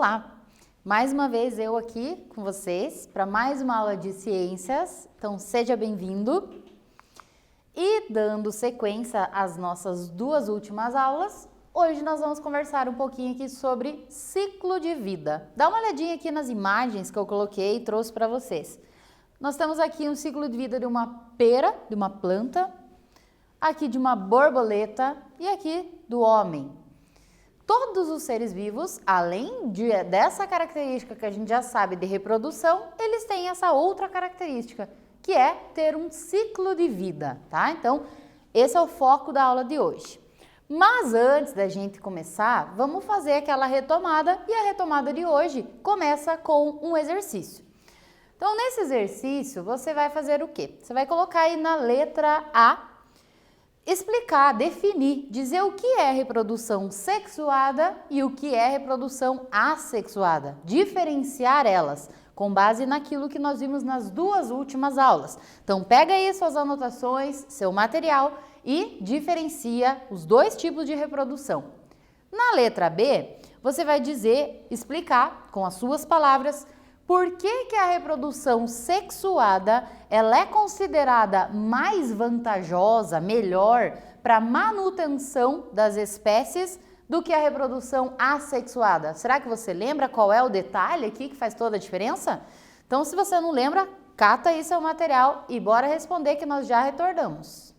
Olá! Mais uma vez eu aqui com vocês para mais uma aula de ciências, então seja bem-vindo. E dando sequência às nossas duas últimas aulas, hoje nós vamos conversar um pouquinho aqui sobre ciclo de vida. Dá uma olhadinha aqui nas imagens que eu coloquei e trouxe para vocês. Nós temos aqui um ciclo de vida de uma pera, de uma planta, aqui de uma borboleta e aqui do homem. Todos os seres vivos, além dessa característica que a gente já sabe de reprodução, eles têm essa outra característica, que é ter um ciclo de vida, tá? Então, esse é o foco da aula de hoje. Mas antes da gente começar, vamos fazer aquela retomada, e a retomada de hoje começa com um exercício. Então, nesse exercício, você vai fazer o quê? Você vai colocar aí na letra A, explicar, definir, dizer o que é reprodução sexuada e o que é reprodução assexuada, diferenciar elas com base naquilo que nós vimos nas duas últimas aulas. Então pega aí suas anotações, seu material e diferencia os dois tipos de reprodução. Na letra B, você vai dizer, explicar com as suas palavras por que a reprodução sexuada ela é considerada mais vantajosa, melhor para a manutenção das espécies do que a reprodução assexuada. Será que você lembra qual é o detalhe aqui que faz toda a diferença? Então, se você não lembra, cata aí seu material e bora responder que nós já retornamos.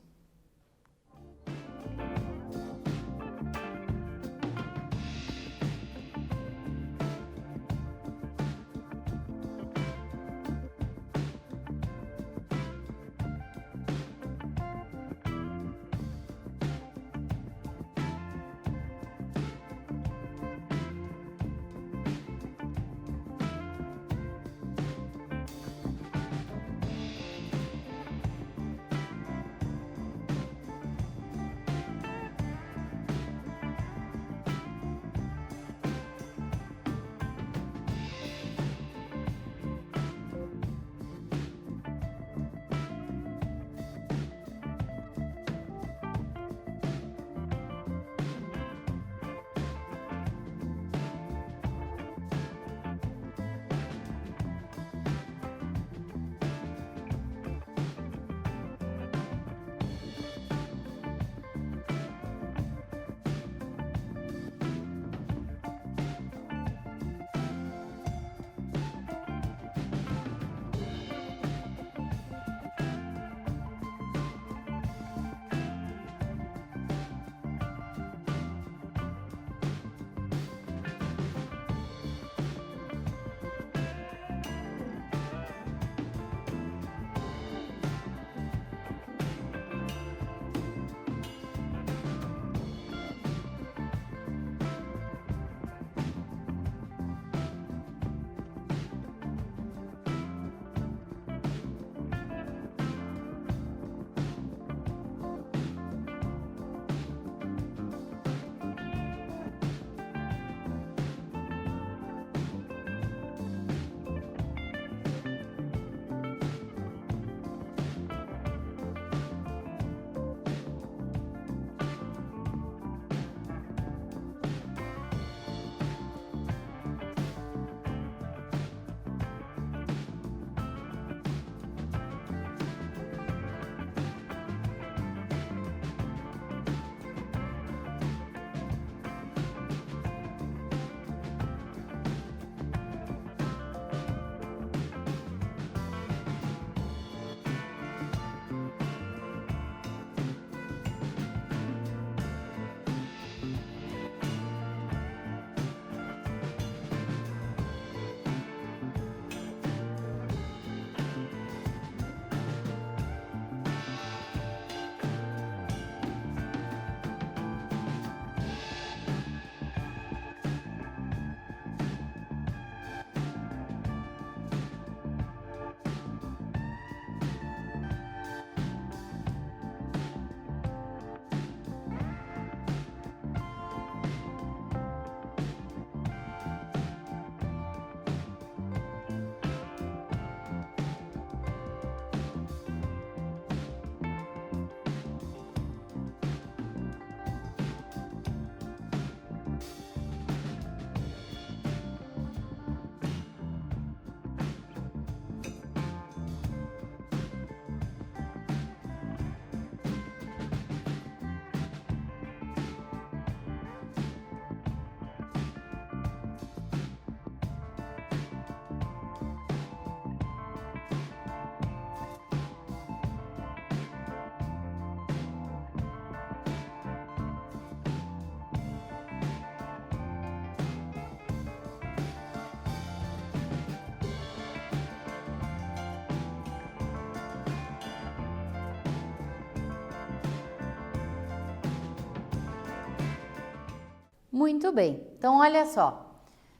Muito bem. Então, olha só.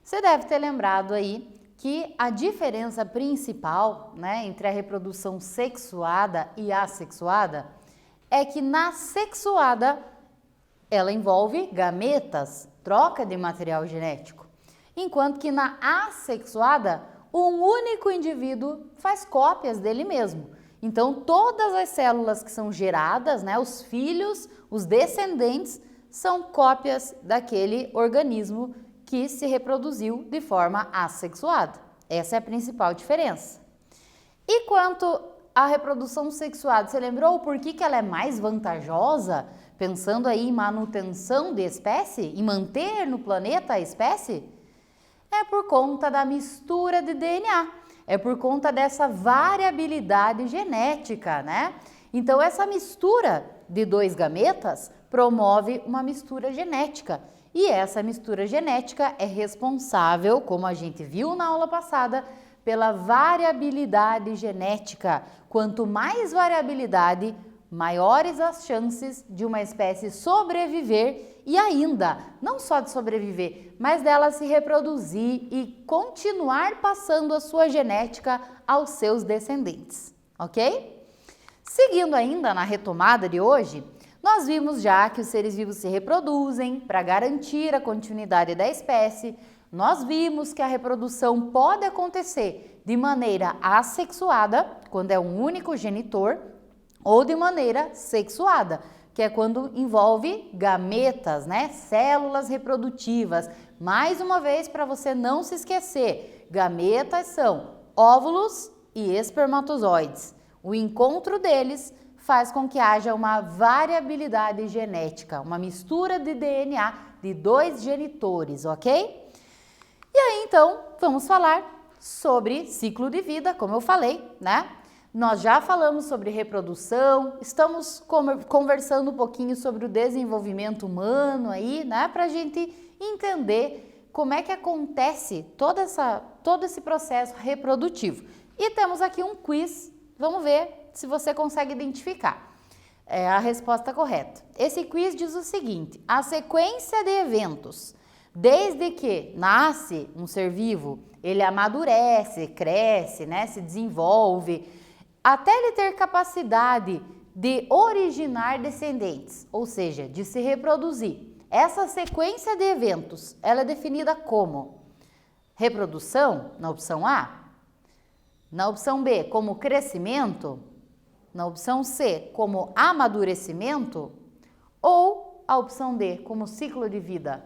Você deve ter lembrado aí que a diferença principal, né, entre a reprodução sexuada e assexuada é que na sexuada ela envolve gametas, troca de material genético, enquanto que na assexuada um único indivíduo faz cópias dele mesmo. Então todas as células que são geradas, né, os filhos, os descendentes, são cópias daquele organismo que se reproduziu de forma assexuada. Essa é a principal diferença. E quanto à reprodução sexuada, você lembrou por que ela é mais vantajosa, pensando aí em manutenção de espécie, em manter no planeta a espécie? É por conta da mistura de DNA, é por conta dessa variabilidade genética, né? Então essa mistura de dois gametas promove uma mistura genética. E essa mistura genética é responsável, como a gente viu na aula passada, pela variabilidade genética. Quanto mais variabilidade, maiores as chances de uma espécie sobreviver e ainda, não só de sobreviver, mas dela se reproduzir e continuar passando a sua genética aos seus descendentes, ok? Seguindo ainda na retomada de hoje, nós vimos já que os seres vivos se reproduzem para garantir a continuidade da espécie. Nós vimos que a reprodução pode acontecer de maneira assexuada, quando é um único genitor, ou de maneira sexuada, que é quando envolve gametas, né? Células reprodutivas. Mais uma vez, para você não se esquecer, gametas são óvulos e espermatozoides. O encontro deles faz com que haja uma variabilidade genética, uma mistura de DNA de dois genitores, ok? E aí, então, vamos falar sobre ciclo de vida, como eu falei, né? Nós já falamos sobre reprodução, estamos conversando um pouquinho sobre o desenvolvimento humano aí, né? Para a gente entender como é que acontece todo esse processo reprodutivo. E temos aqui um quiz, vamos ver se você consegue identificar a resposta correta. Esse quiz diz o seguinte: a sequência de eventos, desde que nasce um ser vivo, ele amadurece, cresce, né, se desenvolve, até ele ter capacidade de originar descendentes, ou seja, de se reproduzir. Essa sequência de eventos, ela é definida como reprodução, na opção A, na opção B, como crescimento, na opção C, como amadurecimento, ou a opção D, como ciclo de vida?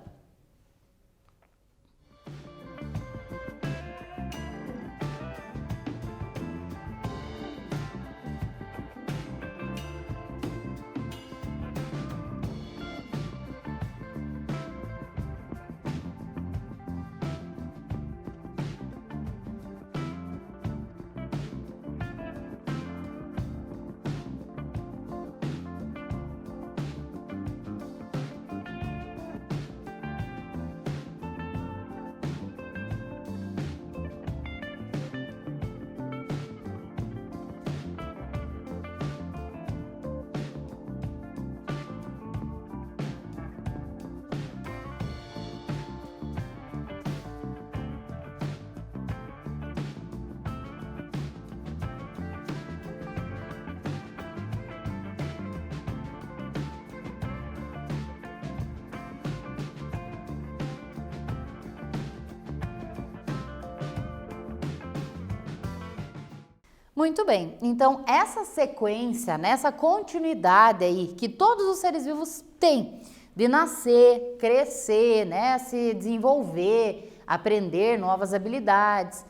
Muito bem, então essa sequência, né, essa continuidade aí que todos os seres vivos têm de nascer, crescer, né, se desenvolver, aprender novas habilidades,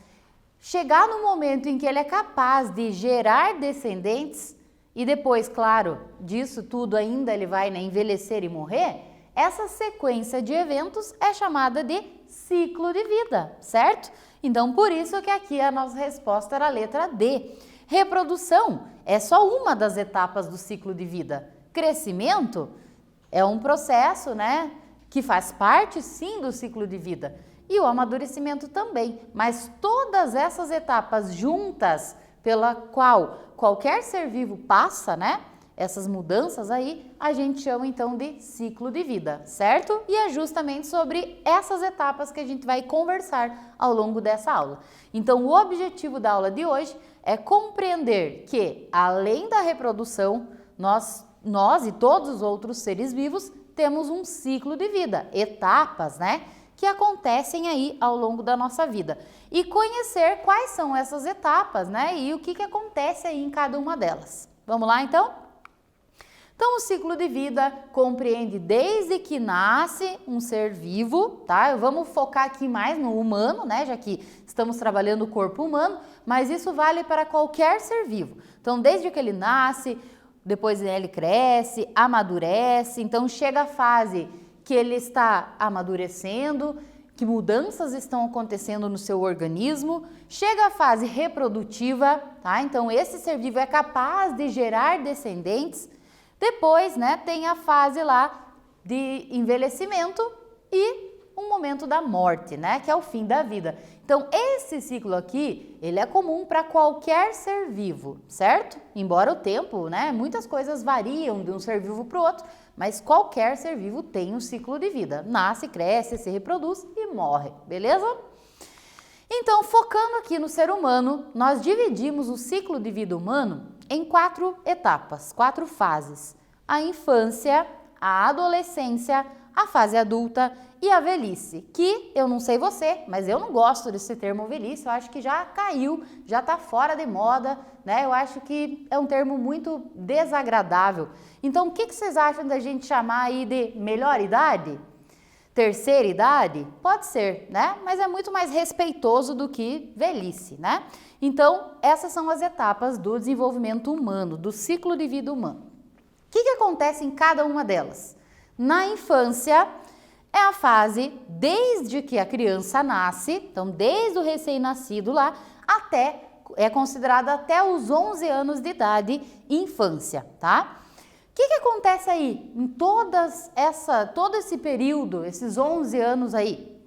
chegar no momento em que ele é capaz de gerar descendentes e depois, claro, disso tudo ainda ele vai, né, envelhecer e morrer, essa sequência de eventos é chamada de ciclo de vida, certo? Então, por isso que aqui a nossa resposta era a letra D. Reprodução é só uma das etapas do ciclo de vida. Crescimento é um processo, né, que faz parte, sim, do ciclo de vida. E o amadurecimento também. Mas todas essas etapas juntas, pela qual qualquer ser vivo passa, né, essas mudanças aí, a gente chama então de ciclo de vida, certo? E é justamente sobre essas etapas que a gente vai conversar ao longo dessa aula. Então, o objetivo da aula de hoje é compreender que, além da reprodução, nós e todos os outros seres vivos temos um ciclo de vida, etapas, né? Que acontecem aí ao longo da nossa vida. E conhecer quais são essas etapas, né? E o que acontece aí em cada uma delas. Vamos lá, então? Então, o ciclo de vida compreende desde que nasce um ser vivo, tá? Vamos focar aqui mais no humano, né? Já que estamos trabalhando o corpo humano, mas isso vale para qualquer ser vivo. Então, desde que ele nasce, depois ele cresce, amadurece, então chega a fase que ele está amadurecendo, que mudanças estão acontecendo no seu organismo, chega a fase reprodutiva, tá? Então esse ser vivo é capaz de gerar descendentes. Depois, né, tem a fase lá de envelhecimento e um momento da morte, né, que é o fim da vida. Então esse ciclo aqui, ele é comum para qualquer ser vivo, certo? Embora o tempo, né, muitas coisas variam de um ser vivo para o outro, mas qualquer ser vivo tem um ciclo de vida. Nasce, cresce, se reproduz e morre, beleza? Então, focando aqui no ser humano, nós dividimos o ciclo de vida humano em 4 etapas, 4 fases. A infância, a adolescência, a fase adulta e a velhice, que eu não sei você, mas eu não gosto desse termo velhice, eu acho que já caiu, já está fora de moda, né? Eu acho que é um termo muito desagradável. Então, o que vocês acham da gente chamar aí de melhor idade? Terceira idade? Pode ser, né? Mas é muito mais respeitoso do que velhice, né? Então, essas são as etapas do desenvolvimento humano, do ciclo de vida humano. O que acontece em cada uma delas? Na infância, é a fase desde que a criança nasce, então desde o recém-nascido lá, é considerada até os 11 anos de idade, infância, tá? O que acontece aí em todo esse período, esses 11 anos aí?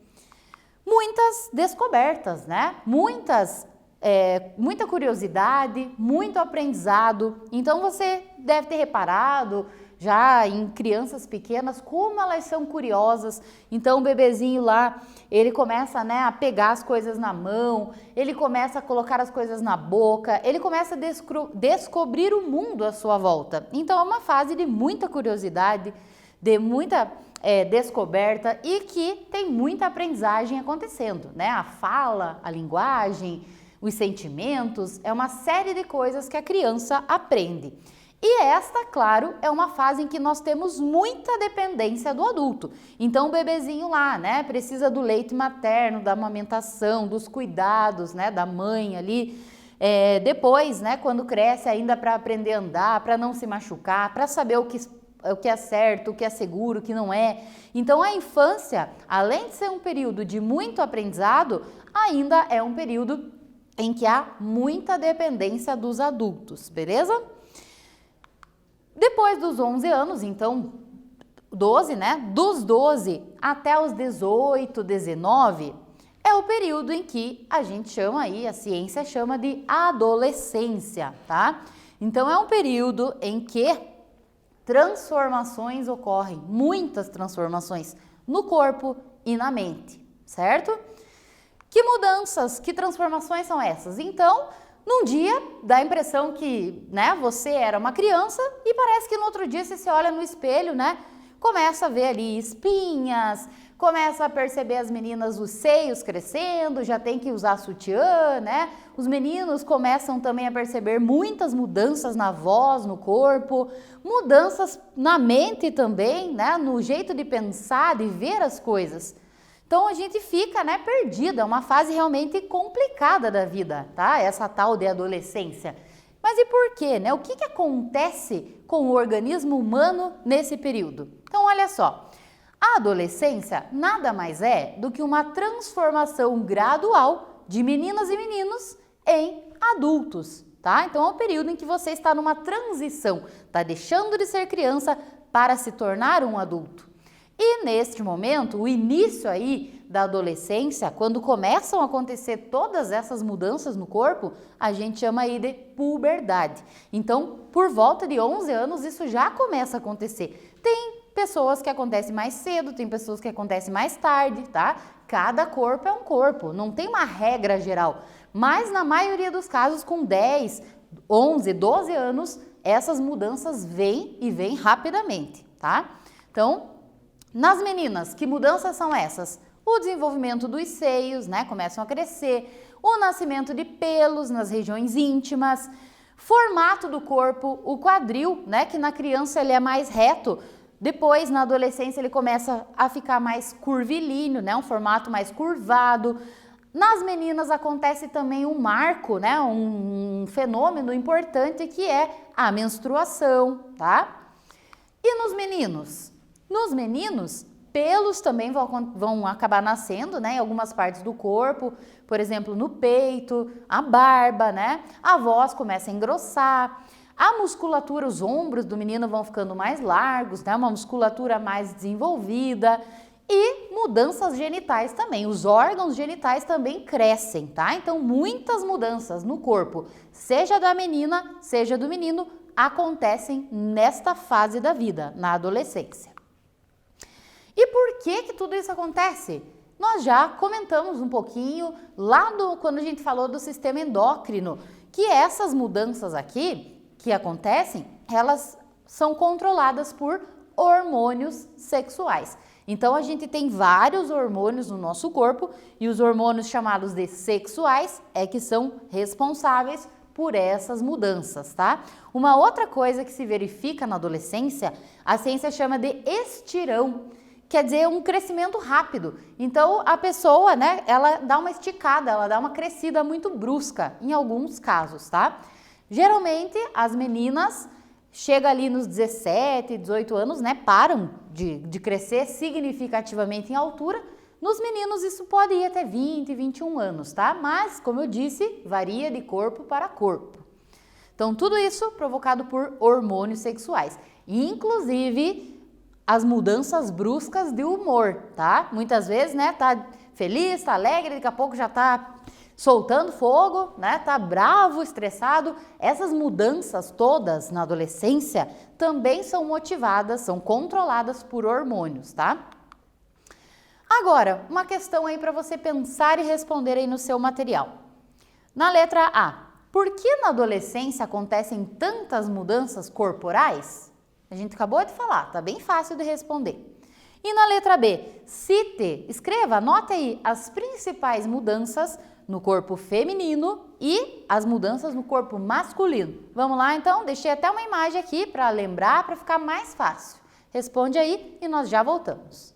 Muitas descobertas, né? Muita curiosidade, muito aprendizado. Então você deve ter reparado já em crianças pequenas como elas são curiosas. Então o bebezinho lá, ele começa, né, a pegar as coisas na mão, ele começa a colocar as coisas na boca, ele começa a descobrir o mundo à sua volta. Então é uma fase de muita curiosidade, de muita descoberta e que tem muita aprendizagem acontecendo, né? A fala, a linguagem, os sentimentos, é uma série de coisas que a criança aprende. E esta, claro, é uma fase em que nós temos muita dependência do adulto. Então o bebezinho lá, né, precisa do leite materno, da amamentação, dos cuidados, né, da mãe ali. Depois, né, quando cresce ainda para aprender a andar, para não se machucar, para saber o que é certo, o que é seguro, o que não é. Então a infância, além de ser um período de muito aprendizado, ainda é um período em que há muita dependência dos adultos, beleza? Depois dos 11 anos, então 12, né? Dos 12 até os 18, 19, é o período em que a gente chama aí, a ciência chama de adolescência, tá? Então é um período em que transformações ocorrem, muitas transformações no corpo e na mente, certo? Que mudanças, que transformações são essas? Então, num dia, dá a impressão que, né, você era uma criança e parece que no outro dia você se olha no espelho, né, começa a ver ali espinhas, começa a perceber as meninas os seios crescendo, já tem que usar sutiã, né? Os meninos começam também a perceber muitas mudanças na voz, no corpo, mudanças na mente também, né, no jeito de pensar, de ver as coisas. Então a gente fica, né, perdida, é uma fase realmente complicada da vida, tá? Essa tal de adolescência. Mas e por quê, né? O que acontece com o organismo humano nesse período? Então olha só, a adolescência nada mais é do que uma transformação gradual de meninas e meninos em adultos, tá? Então é o período em que você está numa transição, tá deixando de ser criança para se tornar um adulto. E neste momento, o início aí da adolescência, quando começam a acontecer todas essas mudanças no corpo, a gente chama aí de puberdade. Então, por volta de 11 anos, isso já começa a acontecer. Tem pessoas que acontece mais cedo, tem pessoas que acontece mais tarde, tá? Cada corpo é um corpo, não tem uma regra geral. Mas na maioria dos casos, com 10, 11, 12 anos, essas mudanças vêm e vêm rapidamente, tá? Então, nas meninas, que mudanças são essas? O desenvolvimento dos seios, né? Começam a crescer, o nascimento de pelos nas regiões íntimas, formato do corpo, o quadril, né? Que na criança ele é mais reto, depois na adolescência ele começa a ficar mais curvilíneo, né? Um formato mais curvado. Nas meninas acontece também um marco, né? Um fenômeno importante que é a menstruação, tá? E nos meninos? Nos meninos, pelos também vão acabar nascendo, né, em algumas partes do corpo, por exemplo, no peito, a barba, né? A voz começa a engrossar, a musculatura, os ombros do menino vão ficando mais largos, né? Uma musculatura mais desenvolvida e mudanças genitais também. Os órgãos genitais também crescem, tá? Então, muitas mudanças no corpo, seja da menina, seja do menino, acontecem nesta fase da vida, na adolescência. E por que tudo isso acontece? Nós já comentamos um pouquinho lá quando a gente falou do sistema endócrino, que essas mudanças aqui que acontecem, elas são controladas por hormônios sexuais. Então a gente tem vários hormônios no nosso corpo e os hormônios chamados de sexuais é que são responsáveis por essas mudanças, tá? Uma outra coisa que se verifica na adolescência, a ciência chama de estirão. Quer dizer, um crescimento rápido. Então, a pessoa, né, ela dá uma esticada, ela dá uma crescida muito brusca, em alguns casos, tá? Geralmente, as meninas chegam ali nos 17, 18 anos, né, param de crescer significativamente em altura. Nos meninos, isso pode ir até 20, 21 anos, tá? Mas, como eu disse, varia de corpo para corpo. Então, tudo isso provocado por hormônios sexuais. Inclusive, as mudanças bruscas de humor, tá? Muitas vezes, né, tá feliz, tá alegre, daqui a pouco já tá soltando fogo, né? Tá bravo, estressado. Essas mudanças todas na adolescência também são motivadas, são controladas por hormônios, tá? Agora, uma questão aí para você pensar e responder aí no seu material. Na letra A, por que na adolescência acontecem tantas mudanças corporais? A gente acabou de falar, tá bem fácil de responder. E na letra B, cite, escreva, anote aí as principais mudanças no corpo feminino e as mudanças no corpo masculino. Vamos lá então? Deixei até uma imagem aqui para lembrar, para ficar mais fácil. Responde aí e nós já voltamos.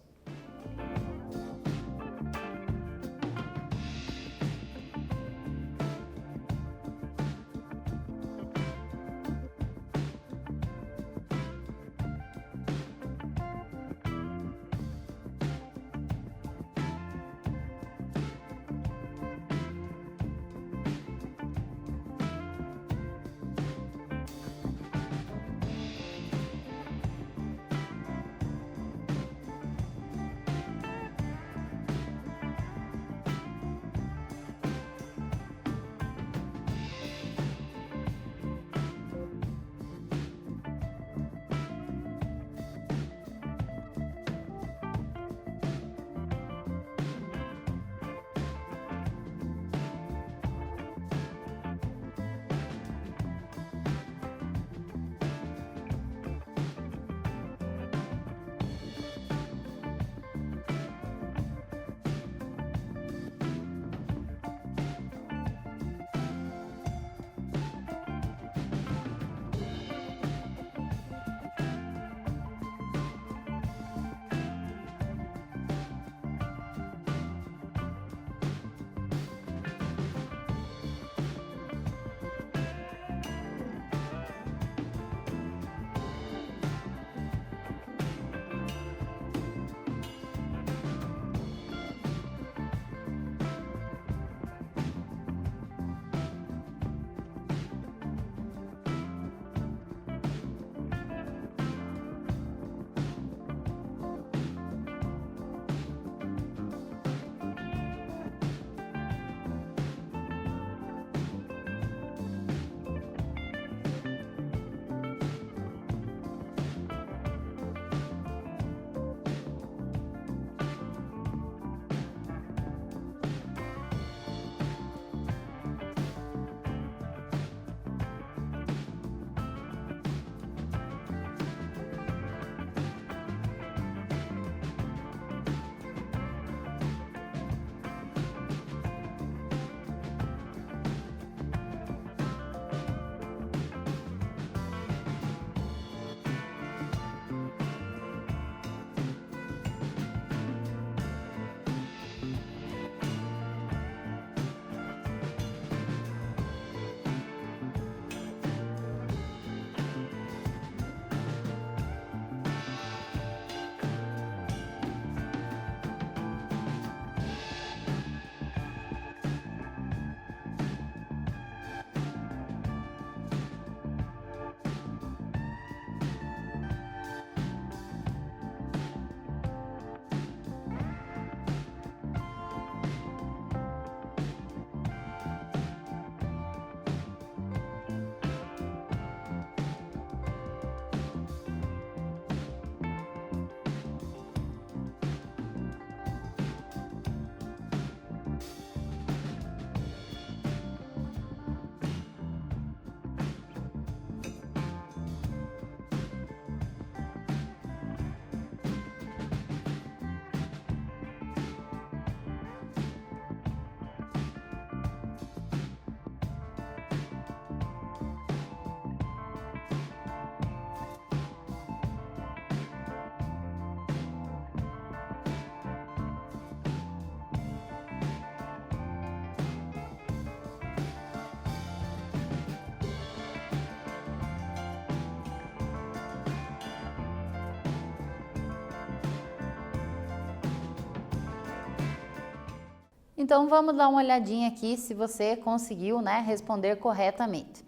Então vamos dar uma olhadinha aqui se você conseguiu, né, responder corretamente.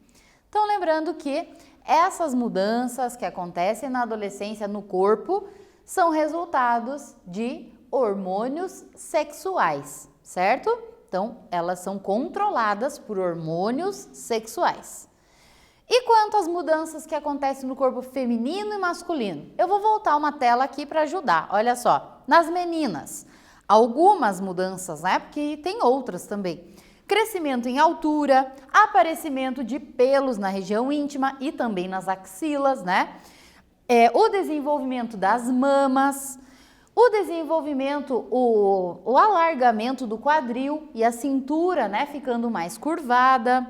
Então lembrando que essas mudanças que acontecem na adolescência no corpo são resultados de hormônios sexuais, certo? Então elas são controladas por hormônios sexuais. E quanto às mudanças que acontecem no corpo feminino e masculino? Eu vou voltar uma tela aqui para ajudar. Olha só, nas meninas, algumas mudanças, né? Porque tem outras também. Crescimento em altura, aparecimento de pelos na região íntima e também nas axilas, né? O desenvolvimento das mamas, o desenvolvimento, o alargamento do quadril e a cintura, né? Ficando mais curvada.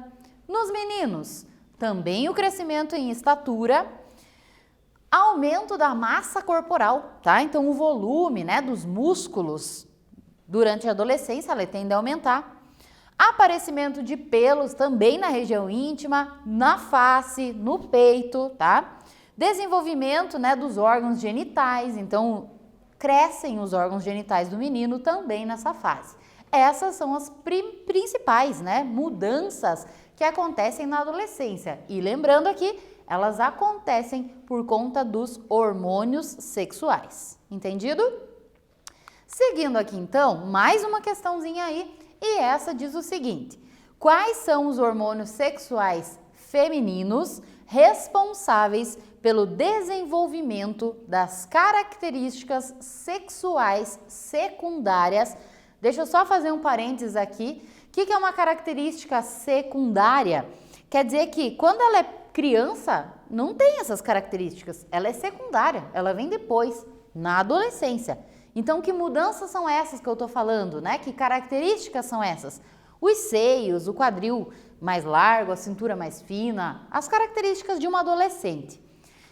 Nos meninos, também o crescimento em estatura, aumento da massa corporal, tá? Então o volume, né, dos músculos durante a adolescência, ela tende a aumentar. Aparecimento de pelos também na região íntima, na face, no peito, tá? Desenvolvimento, né, dos órgãos genitais, então crescem os órgãos genitais do menino também nessa fase. Essas são as principais, né, mudanças que acontecem na adolescência. E lembrando aqui, elas acontecem por conta dos hormônios sexuais. Entendido? Seguindo aqui então, mais uma questãozinha aí, e essa diz o seguinte: quais são os hormônios sexuais femininos responsáveis pelo desenvolvimento das características sexuais secundárias? Deixa eu só fazer um parênteses aqui. O que é uma característica secundária? Quer dizer que quando ela é criança, não tem essas características. Ela é secundária, ela vem depois, na adolescência. Então, que mudanças são essas que eu estou falando, né? Que características são essas? Os seios, o quadril mais largo, a cintura mais fina, as características de uma adolescente.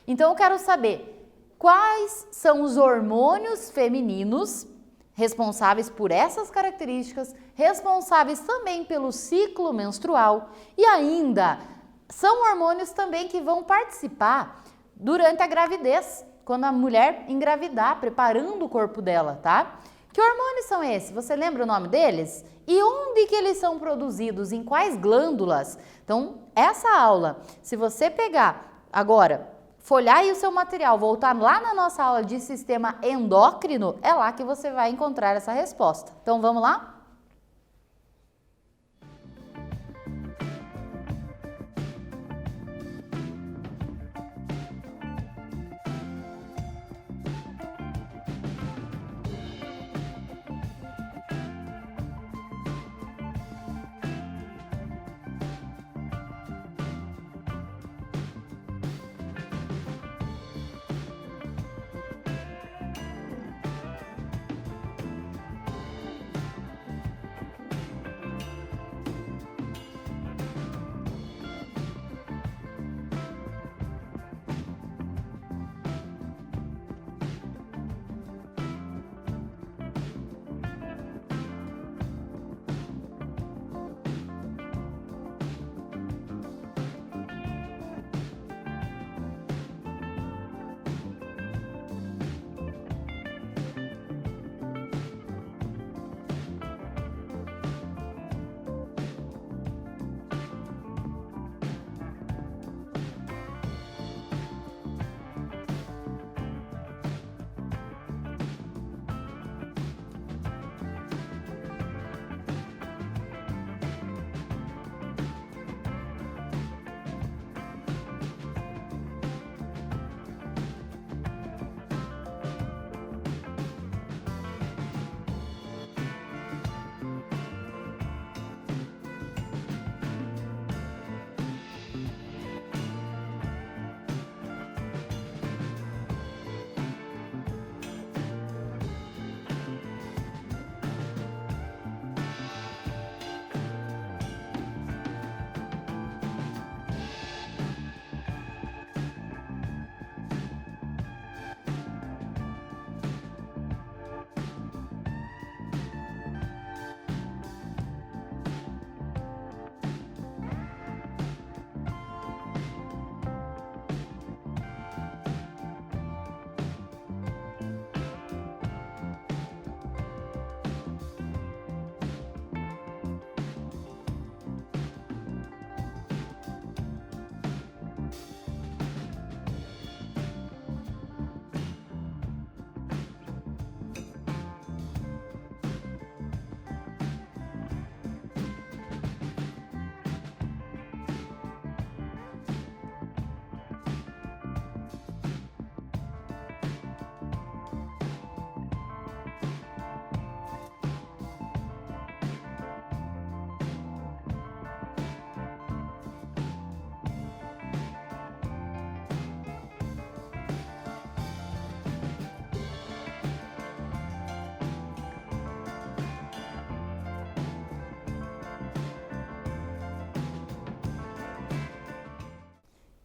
Então, eu quero saber quais são os hormônios femininos responsáveis por essas características, responsáveis também pelo ciclo menstrual e ainda são hormônios também que vão participar durante a gravidez, quando a mulher engravidar, preparando o corpo dela, tá? Que hormônios são esses? Você lembra o nome deles? E onde que eles são produzidos? Em quais glândulas? Então, essa aula, se você pegar agora, folhar aí o seu material, voltar lá na nossa aula de sistema endócrino, é lá que você vai encontrar essa resposta. Então, vamos lá?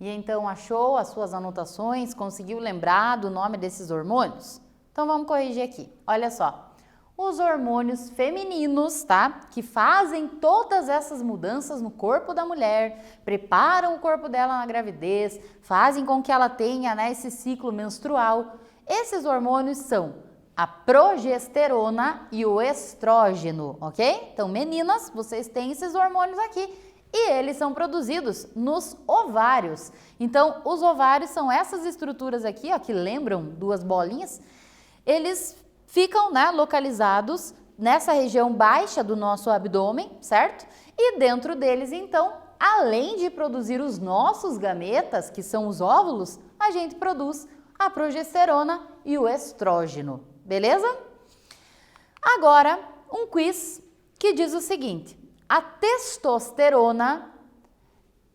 E então achou as suas anotações, conseguiu lembrar do nome desses hormônios? Então vamos corrigir aqui. Olha só. Os hormônios femininos, tá? Que fazem todas essas mudanças no corpo da mulher, preparam o corpo dela na gravidez, fazem com que ela tenha, né, esse ciclo menstrual. Esses hormônios são a progesterona e o estrógeno, ok? Então, meninas, vocês têm esses hormônios aqui e eles são produzidos nos ovários. Então, os ovários são essas estruturas aqui, ó, que lembram duas bolinhas. Eles ficam, né, localizados nessa região baixa do nosso abdômen, certo? E dentro deles, então, além de produzir os nossos gametas, que são os óvulos, a gente produz a progesterona e o estrógeno, beleza? Agora, um quiz que diz o seguinte: a testosterona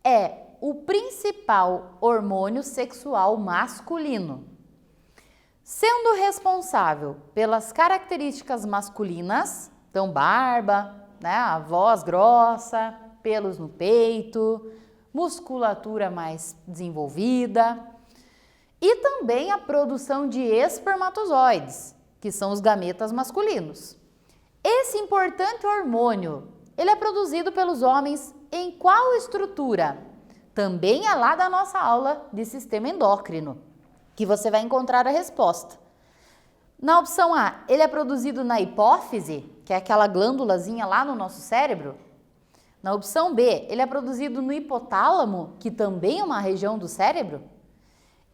é o principal hormônio sexual masculino, sendo responsável pelas características masculinas, então barba, né, a voz grossa, pelos no peito, musculatura mais desenvolvida e também a produção de espermatozoides, que são os gametas masculinos. Esse importante hormônio, ele é produzido pelos homens em qual estrutura? Também é lá da nossa aula de sistema endócrino, que você vai encontrar a resposta. Na opção A, ele é produzido na hipófise, que é aquela glândulazinha lá no nosso cérebro. Na opção B, ele é produzido no hipotálamo, que também é uma região do cérebro.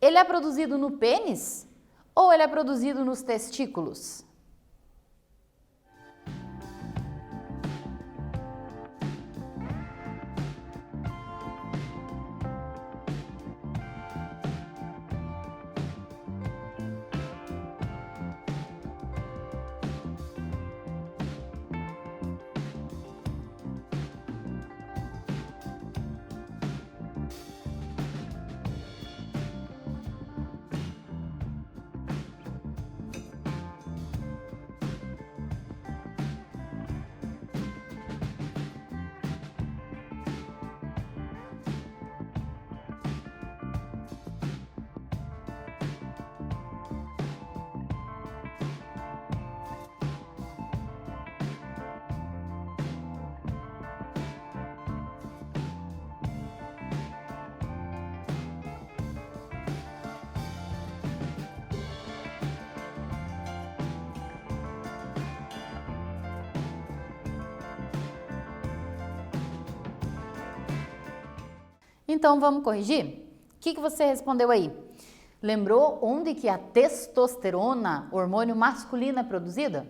Ele é produzido no pênis ou ele é produzido nos testículos? Então, vamos corrigir? O que você respondeu aí? Lembrou onde que a testosterona, hormônio masculino, é produzida?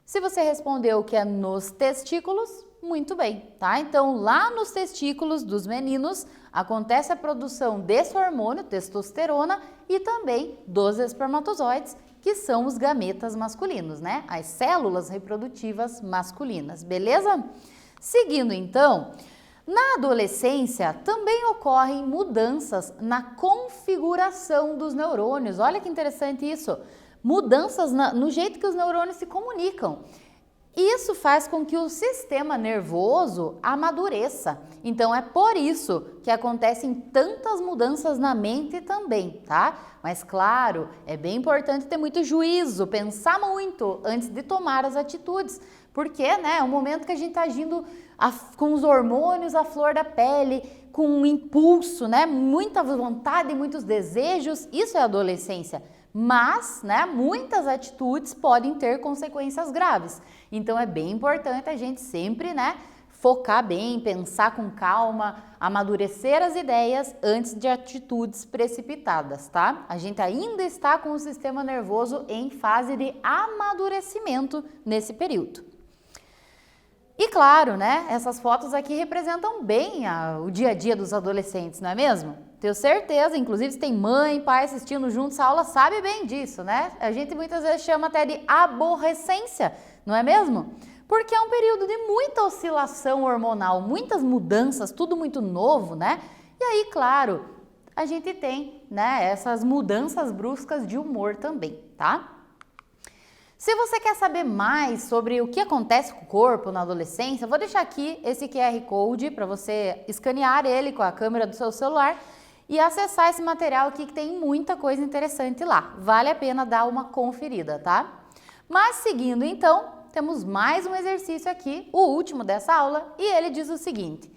Se você respondeu que é nos testículos, muito bem, tá? Então, lá nos testículos dos meninos, acontece a produção desse hormônio, testosterona, e também dos espermatozoides, que são os gametas masculinos, né? As células reprodutivas masculinas, beleza? Seguindo, então, na adolescência também ocorrem mudanças na configuração dos neurônios. Olha que interessante isso. Mudanças no jeito que os neurônios se comunicam. Isso faz com que o sistema nervoso amadureça. Então é por isso que acontecem tantas mudanças na mente também, tá? Mas claro, é bem importante ter muito juízo, pensar muito antes de tomar as atitudes. Porque, né, é um momento que a gente está agindo com os hormônios à flor da pele, com um impulso, né, muita vontade, muitos desejos, isso é adolescência. Mas, né, muitas atitudes podem ter consequências graves. Então é bem importante a gente sempre, né, focar bem, pensar com calma, amadurecer as ideias antes de atitudes precipitadas, tá? A gente ainda está com o sistema nervoso em fase de amadurecimento nesse período. E claro, né, essas fotos aqui representam bem o dia a dia dos adolescentes, não é mesmo? Tenho certeza, inclusive se tem mãe e pai assistindo juntos a aula, sabe bem disso, né? A gente muitas vezes chama até de aborrecência, não é mesmo? Porque é um período de muita oscilação hormonal, muitas mudanças, tudo muito novo, né? E aí, claro, a gente tem, né, essas mudanças bruscas de humor também, tá? Se você quer saber mais sobre o que acontece com o corpo na adolescência, eu vou deixar aqui esse QR Code para você escanear ele com a câmera do seu celular e acessar esse material aqui que tem muita coisa interessante lá. Vale a pena dar uma conferida, tá? Mas seguindo então, temos mais um exercício aqui, o último dessa aula, e ele diz o seguinte: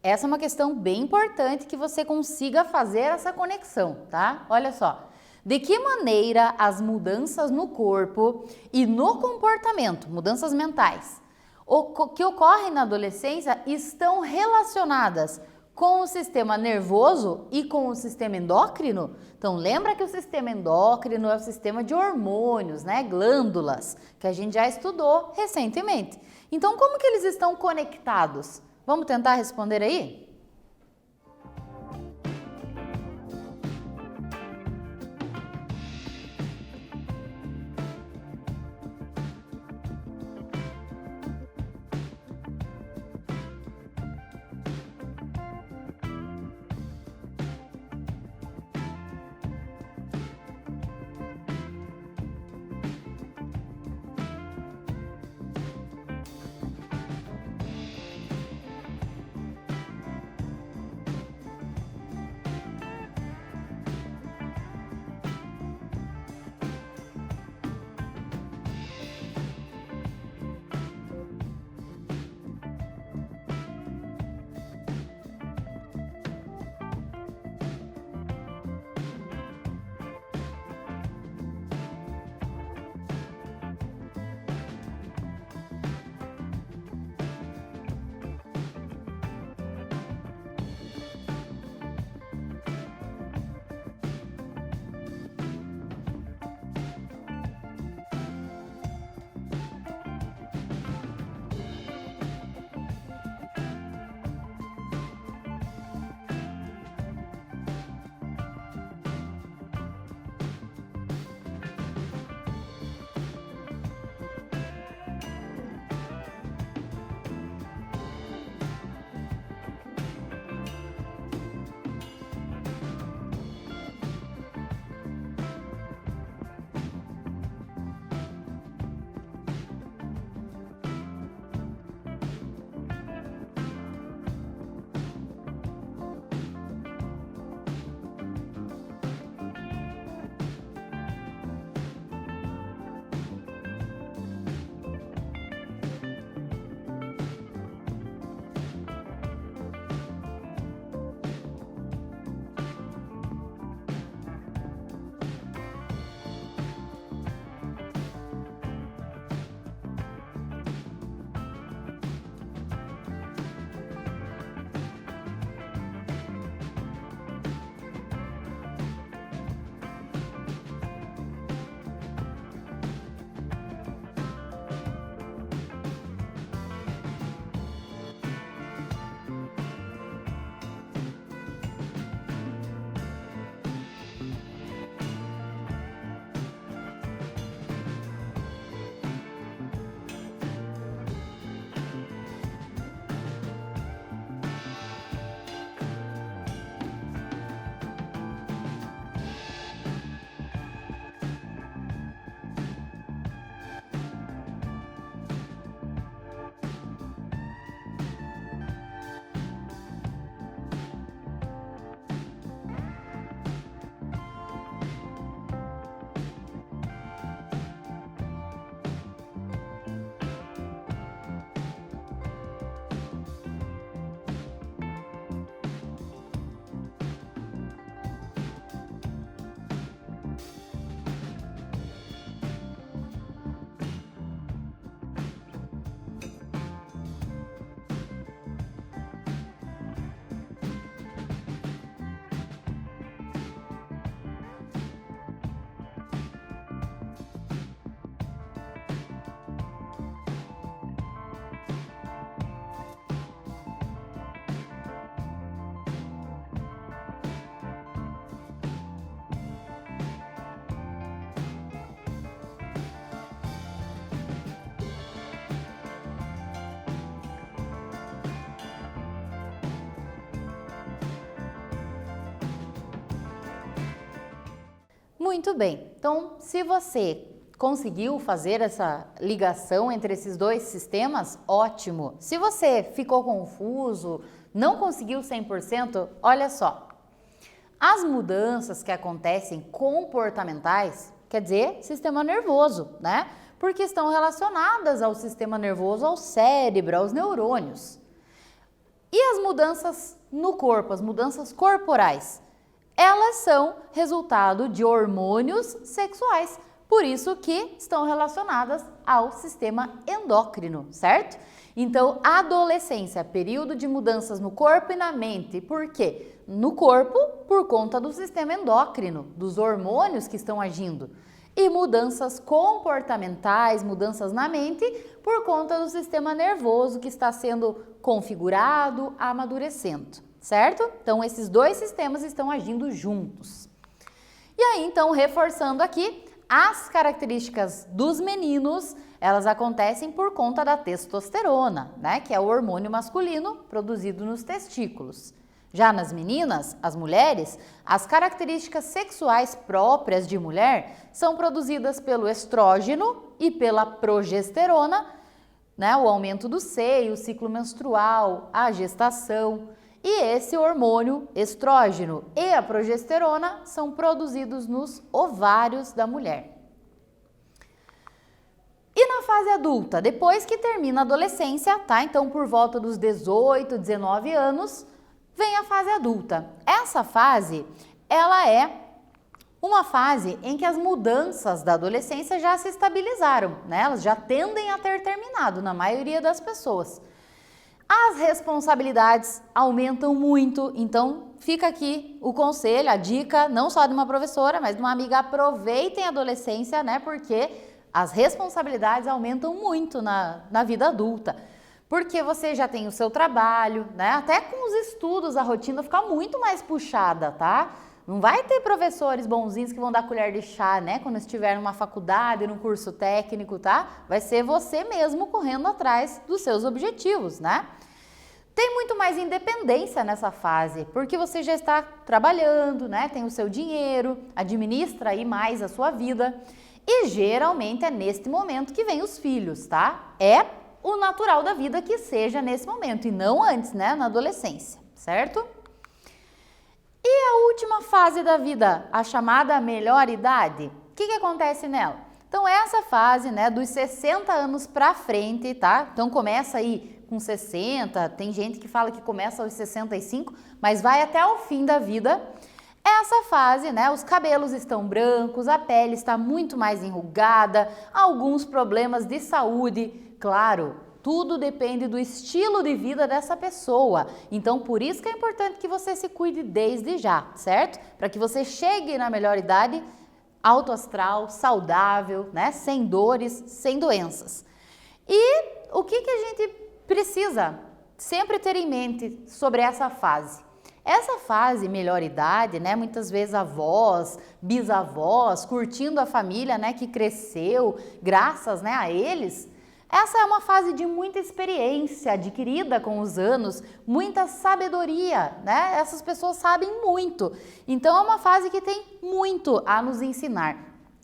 essa é uma questão bem importante que você consiga fazer essa conexão, tá? Olha só. De que maneira as mudanças no corpo e no comportamento, mudanças mentais, que ocorrem na adolescência estão relacionadas com o sistema nervoso e com o sistema endócrino? Então, lembra que o sistema endócrino é o sistema de hormônios, né? Glândulas, que a gente já estudou recentemente. Então, como que eles estão conectados? Vamos tentar responder aí? Muito bem, então se você conseguiu fazer essa ligação entre esses dois sistemas, ótimo. Se você ficou confuso, não conseguiu 100%, olha só. As mudanças que acontecem comportamentais, quer dizer, sistema nervoso, né? Porque estão relacionadas ao sistema nervoso, ao cérebro, aos neurônios. E as mudanças no corpo, as mudanças corporais, elas são resultado de hormônios sexuais, por isso que estão relacionadas ao sistema endócrino, certo? Então, a adolescência, período de mudanças no corpo e na mente. Por quê? No corpo, por conta do sistema endócrino, dos hormônios que estão agindo. E mudanças comportamentais, mudanças na mente, por conta do sistema nervoso que está sendo configurado, amadurecendo, certo? Então, esses dois sistemas estão agindo juntos. E aí, então, reforçando aqui, as características dos meninos, elas acontecem por conta da testosterona, né? Que é o hormônio masculino produzido nos testículos. Já nas meninas, as mulheres, as características sexuais próprias de mulher são produzidas pelo estrógeno e pela progesterona, né? O aumento do seio, o ciclo menstrual, a gestação. E esse hormônio estrógeno e a progesterona são produzidos nos ovários da mulher. E na fase adulta, depois que termina a adolescência, tá? Então, por volta dos 18, 19 anos, vem a fase adulta. Essa fase, ela é uma fase em que as mudanças da adolescência já se estabilizaram, né? Elas já tendem a ter terminado na maioria das pessoas. As responsabilidades aumentam muito, então fica aqui o conselho, a dica, não só de uma professora, mas de uma amiga, aproveitem a adolescência, né? Porque as responsabilidades aumentam muito na vida adulta. Porque você já tem o seu trabalho, né? Até com os estudos, a rotina fica muito mais puxada, tá? Não vai ter professores bonzinhos que vão dar colher de chá, né? Quando estiver numa faculdade, num curso técnico, tá? Vai ser você mesmo correndo atrás dos seus objetivos, né? Tem muito mais independência nessa fase, porque você já está trabalhando, né? Tem o seu dinheiro, administra aí mais a sua vida. E geralmente é neste momento que vem os filhos, tá? É o natural da vida que seja nesse momento e não antes, né? Na adolescência, certo? E a última fase da vida, a chamada melhor idade, o que acontece nela? Então, essa fase, né, dos 60 anos pra frente, tá? Então, começa aí com 60, tem gente que fala que começa aos 65, mas vai até o fim da vida. Essa fase, né, os cabelos estão brancos, a pele está muito mais enrugada, alguns problemas de saúde, claro. Tudo depende do estilo de vida dessa pessoa. Então, por isso que é importante que você se cuide desde já, certo? Para que você chegue na melhor idade, alto astral, saudável, né? Sem dores, sem doenças. E o que a gente precisa sempre ter em mente sobre essa fase? Essa fase, melhor idade, né? Muitas vezes avós, bisavós, curtindo a família, né? Que cresceu graças, né, a eles. Essa é uma fase de muita experiência adquirida com os anos, muita sabedoria, né? Essas pessoas sabem muito. Então, é uma fase que tem muito a nos ensinar.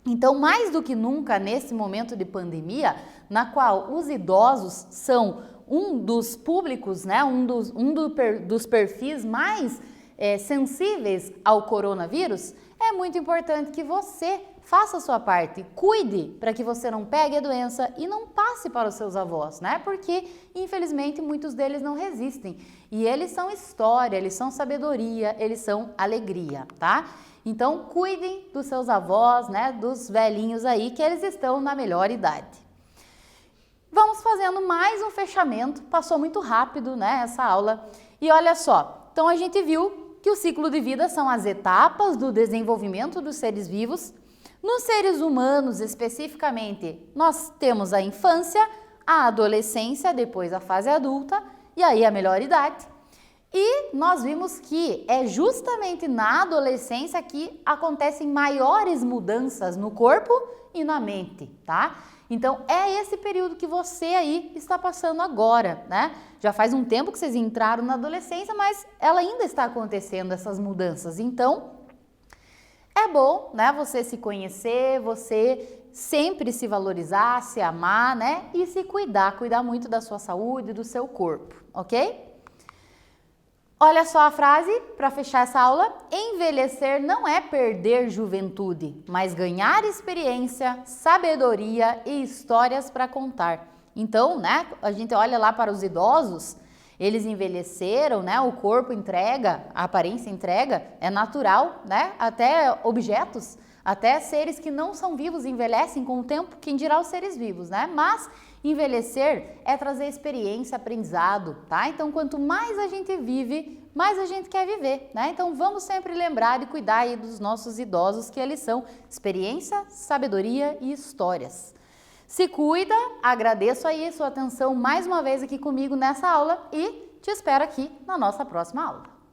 Então, mais do que nunca, nesse momento de pandemia, na qual os idosos são um dos públicos, né? dos perfis mais sensíveis ao coronavírus, é muito importante que você faça a sua parte, cuide para que você não pegue a doença e não passe para os seus avós, né? Porque, infelizmente, muitos deles não resistem. E eles são história, eles são sabedoria, eles são alegria, tá? Então, cuidem dos seus avós, né? Dos velhinhos aí, que eles estão na melhor idade. Vamos fazendo mais um fechamento, passou muito rápido, né? Essa aula. E olha só, então a gente viu que o ciclo de vida são as etapas do desenvolvimento dos seres vivos. Nos seres humanos, especificamente, nós temos a infância, a adolescência, depois a fase adulta e aí a melhor idade. E nós vimos que é justamente na adolescência que acontecem maiores mudanças no corpo e na mente, tá? Então, é esse período que você aí está passando agora, né? Já faz um tempo que vocês entraram na adolescência, mas ela ainda está acontecendo, essas mudanças. Então, é bom, né, você se conhecer, você sempre se valorizar, se amar, né, e se cuidar muito da sua saúde e do seu corpo, ok? Olha só a frase para fechar essa aula. Envelhecer não é perder juventude, mas ganhar experiência, sabedoria e histórias para contar. Então, né, a gente olha lá para os idosos, eles envelheceram, né, o corpo entrega, a aparência entrega, é natural, né, até objetos, até seres que não são vivos envelhecem com o tempo, quem dirá os seres vivos, né, mas envelhecer é trazer experiência, aprendizado, tá? Então, quanto mais a gente vive, mais a gente quer viver, né? Então, vamos sempre lembrar e cuidar aí dos nossos idosos, que eles são experiência, sabedoria e histórias. Se cuida, agradeço aí a sua atenção mais uma vez aqui comigo nessa aula e te espero aqui na nossa próxima aula.